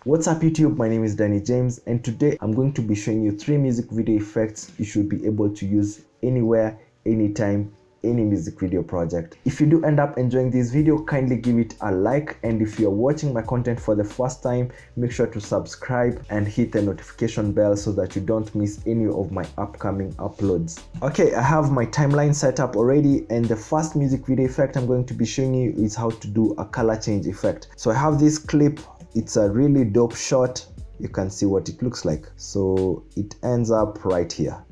What's up YouTube, my name is Danny James, and today I'm going to be showing you 3 music video effects you should be able to use anywhere, anytime, any music video project. If you do end up enjoying this video, kindly give it a like, and if you're watching my content for the first time, make sure to subscribe and hit the notification bell so that you don't miss any of my upcoming uploads. Okay, I have my timeline set up already, and the first music video effect I'm going to be showing you is how to do a color change effect. So I have this clip. It's a really dope shot. You can see what it looks like. So it ends up right here.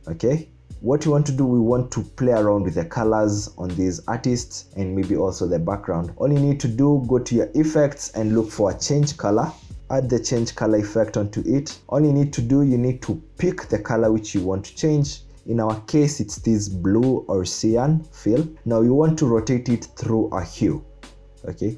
Okay, what you want to do, we want to play around with the colors on these artists and maybe also the background. All you need to do, go to your effects and look for a change color. Add the change color effect onto it. All you need to do, you need to pick the color which you want to change. In our case, it's this blue or cyan fill. Now you want to rotate it through a hue. Okay,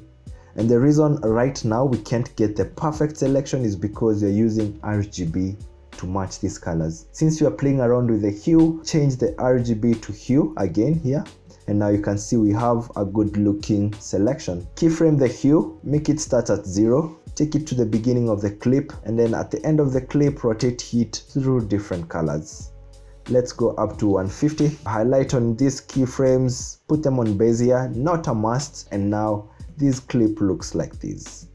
and the reason right now we can't get the perfect selection is because you're using RGB to match these colors. Since you are playing around with the hue, change the RGB to hue again here, and now you can see we have a good looking selection. Keyframe the hue, make it start at 0, take it to the beginning of the clip, and then at the end of the clip rotate it through different colors. Let's go up to 150. Highlight on these keyframes, put them on Bezier, not a must, and now this clip looks like this.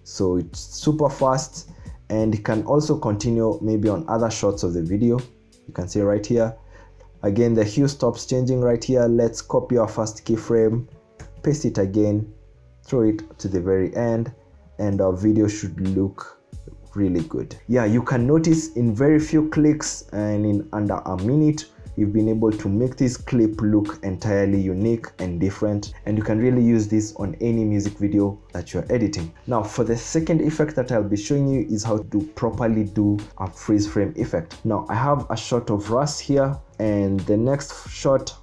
So it's super fast, and you can also continue maybe on other shots of the video. You can see right here, again the hue stops changing right here. Let's copy our first keyframe, paste it again, throw it to the very end, and our video should look really good. Yeah, you can notice in very few clicks and in under a minute, you've been able to make this clip look entirely unique and different, and you can really use this on any music video that you're editing. Now for the second effect that I'll be showing you is how to properly do a freeze frame effect. Now I have a shot of Russ here, and the next shot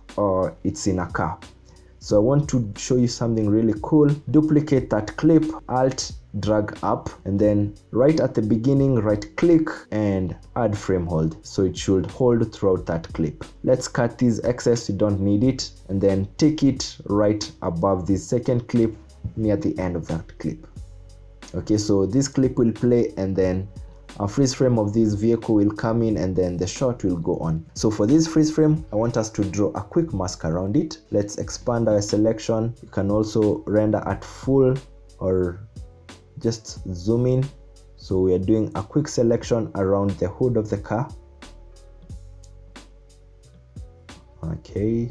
it's in a car. So I want to show you something really cool. Duplicate that clip, Alt drag up, and then right at the beginning right click and add frame hold, so it should hold throughout that clip. Let's cut this excess, you don't need it, and then take it right above this second clip near the end of that clip. Okay, so this clip will play, and then a freeze frame of this vehicle will come in, and then the shot will go on. So for this freeze frame, I want us to draw a quick mask around it. Let's expand our selection. You can also render at full or just zoom in. So we are doing a quick selection around the hood of the car. Okay,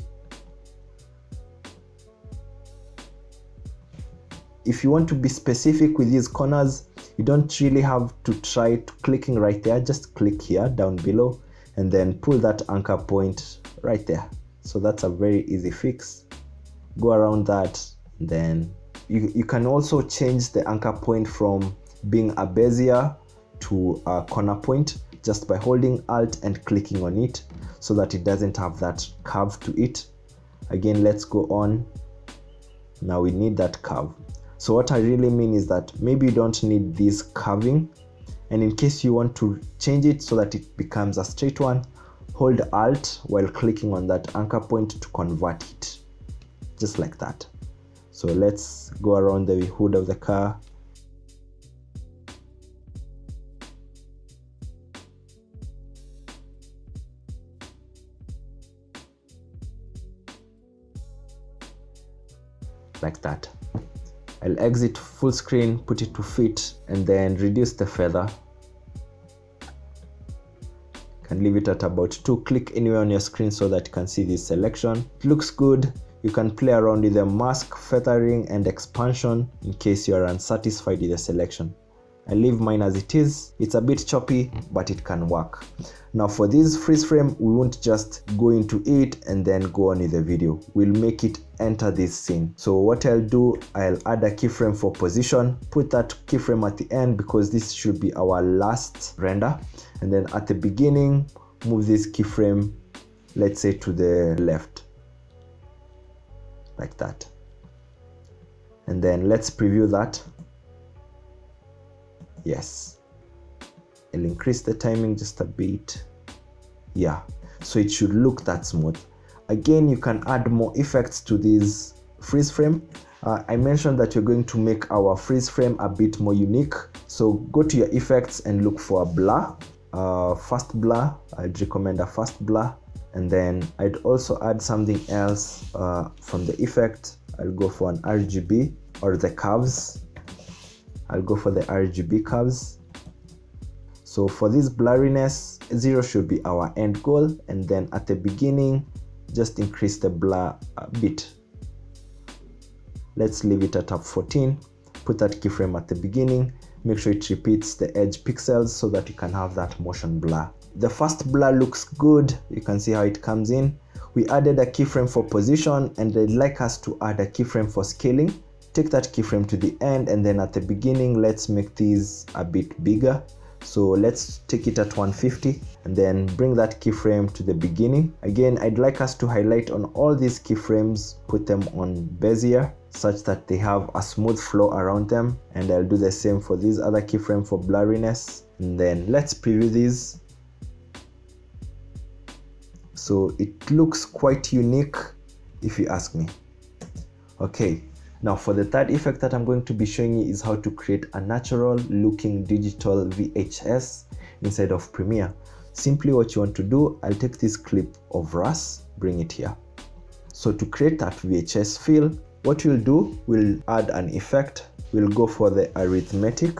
if you want to be specific with these corners, you don't really have to try to clicking right there. Just click here down below and then pull that anchor point right there. So that's a very easy fix. Go around that, then you can also change the anchor point from being a bezier to a corner point just by holding Alt and clicking on it so that it doesn't have that curve to it. Again, let's go on. Now we need that curve. So what I really mean is that maybe you don't need this curving, and in case you want to change it so that it becomes a straight one, hold Alt while clicking on that anchor point to convert it, just like that. So let's go around the hood of the car. Like that. I'll exit full screen, put it to fit, and then reduce the feather. You can leave it at about 2. Click anywhere on your screen so that you can see this selection. It looks good. You can play around with the mask, feathering, and expansion in case you are unsatisfied with the selection. I leave mine as it is. It's a bit choppy, but it can work. Now for this freeze frame, we won't just go into it and then go on with the video. We'll make it enter this scene. So what I'll do, I'll add a keyframe for position, put that keyframe at the end because this should be our last render, and then at the beginning, move this keyframe, let's say to the left, like that. And then let's preview that. Yes, I'll increase the timing just a bit. Yeah, so it should look that smooth. Again, you can add more effects to this freeze frame. I mentioned that you're going to make our freeze frame a bit more unique. So go to your effects and look for a blur, fast blur. I'd recommend a fast blur. And then I'd also add something else from the effect. I'll go for an RGB or the curves. I'll go for the RGB curves. So for this blurriness, 0 should be our end goal. And then at the beginning, just increase the blur a bit. Let's leave it at up 14. Put that keyframe at the beginning. Make sure it repeats the edge pixels so that you can have that motion blur. The first blur looks good. You can see how it comes in. We added a keyframe for position, and they'd like us to add a keyframe for scaling. Take that keyframe to the end, and then at the beginning, let's make these a bit bigger. So let's take it at 150 and then bring that keyframe to the beginning. Again, I'd like us to highlight on all these keyframes, put them on Bezier such that they have a smooth flow around them. And I'll do the same for this other keyframe for blurriness. And then let's preview these. So it looks quite unique if you ask me. Okay. Now for the third effect that I'm going to be showing you is how to create a natural looking digital VHS inside of Premiere. Simply what you want to do, I'll take this clip of Russ, bring it here. So to create that VHS feel, what we'll do, we'll add an effect. We'll go for the arithmetic.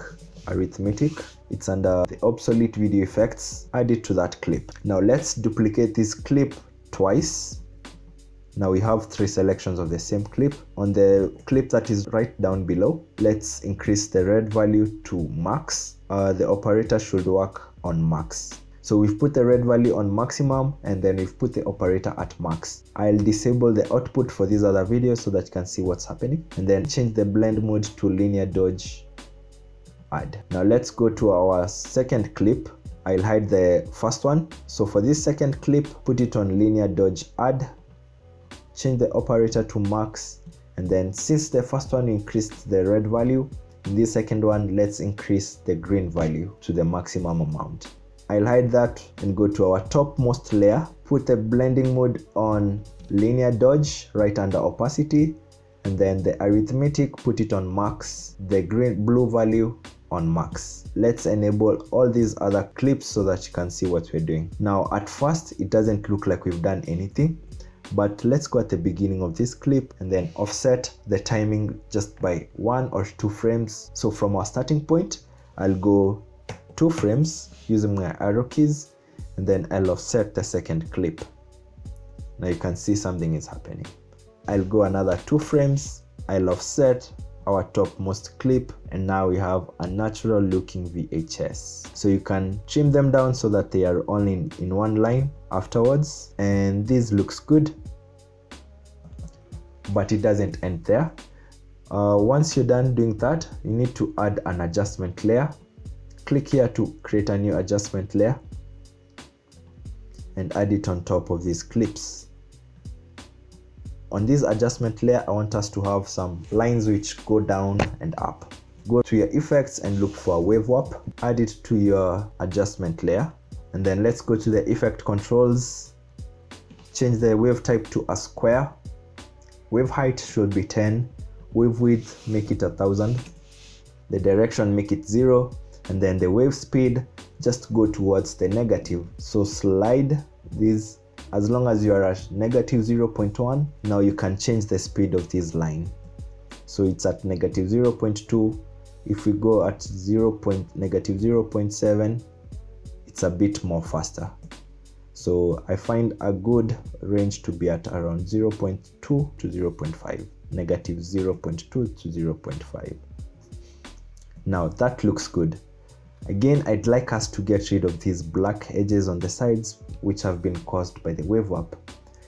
It's under the obsolete video effects. Add it to that clip. Now let's duplicate this clip twice. Now we have 3 selections of the same clip. On the clip that is right down below, let's increase the red value to max. The operator should work on max. So we've put the red value on maximum, and then we've put the operator at max. I'll disable the output for these other videos so that you can see what's happening, and then change the blend mode to linear dodge add. Now let's go to our second clip. I'll hide the first one. So for this second clip, put it on linear dodge add. Change the operator to max, and then since the first one increased the red value, in this second one let's increase the green value to the maximum amount. I'll hide that and go to our topmost layer, put the blending mode on linear dodge right under opacity, and then the arithmetic, put it on max, the blue value on max. Let's enable all these other clips so that you can see what we're doing. Now at first it doesn't look like we've done anything, but let's go at the beginning of this clip and then offset the timing just by 1 or 2 frames. So from our starting point, I'll go 2 frames using my arrow keys, and then I'll offset the second clip. Now you can see something is happening. I'll go another 2 frames, I'll offset our topmost clip, and now we have a natural looking VHS. So you can trim them down so that they are all in one line afterwards, and this looks good, but it doesn't end there. Once you're done doing that, you need to add an adjustment layer. Click here to create a new adjustment layer and add it on top of these clips. On this adjustment layer, I want us to have some lines which go down and up. Go to your effects and look for a wave warp. Add it to your adjustment layer. And then let's go to the effect controls. Change the wave type to a square. Wave height should be 10. Wave width, make it 1000. The direction, make it 0. And then the wave speed, just go towards the negative. So slide these. As long as you are at negative 0.1, now you can change the speed of this line. So it's at negative 0.2. If we go at negative 0.7, it's a bit more faster. So I find a good range to be at around 0.2 to 0.5, negative 0.2 to 0.5. Now that looks good. Again, I'd like us to get rid of these black edges on the sides which have been caused by the wave warp.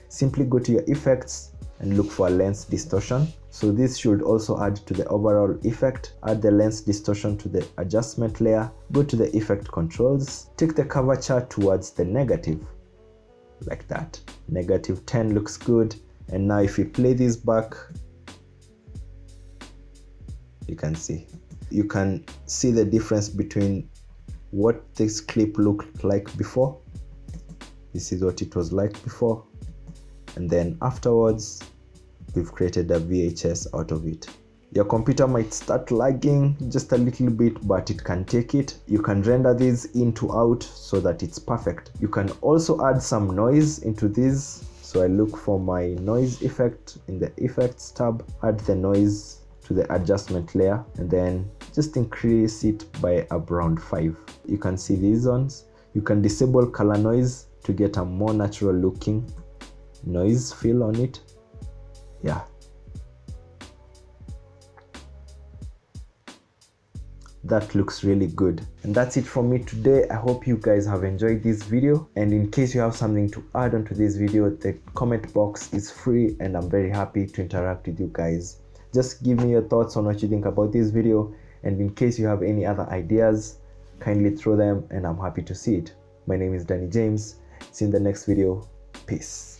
Simply go to your effects and look for a lens distortion. So this should also add to the overall effect. Add the lens distortion to the adjustment layer. Go to the effect controls. Take the curvature towards the negative, like that. Negative 10 looks good. And now if we play this back, you can see the difference between what this clip looked like before. This is what it was like before, and then afterwards we've created a VHS out of it. Your computer might start lagging just a little bit, but it can take it. You can render this in to out so that it's perfect. You can also add some noise into this. So I look for my noise effect in the effects tab, add the noise to the adjustment layer, and then just increase it by around 5. You can see these ones. You can disable color noise to get a more natural looking noise feel on it. Yeah. That looks really good. And that's it from me today. I hope you guys have enjoyed this video, and in case you have something to add onto this video, the comment box is free and I'm very happy to interact with you guys. Just give me your thoughts on what you think about this video, and in case you have any other ideas, kindly throw them and I'm happy to see it. My name is Danny James. See you in the next video. Peace.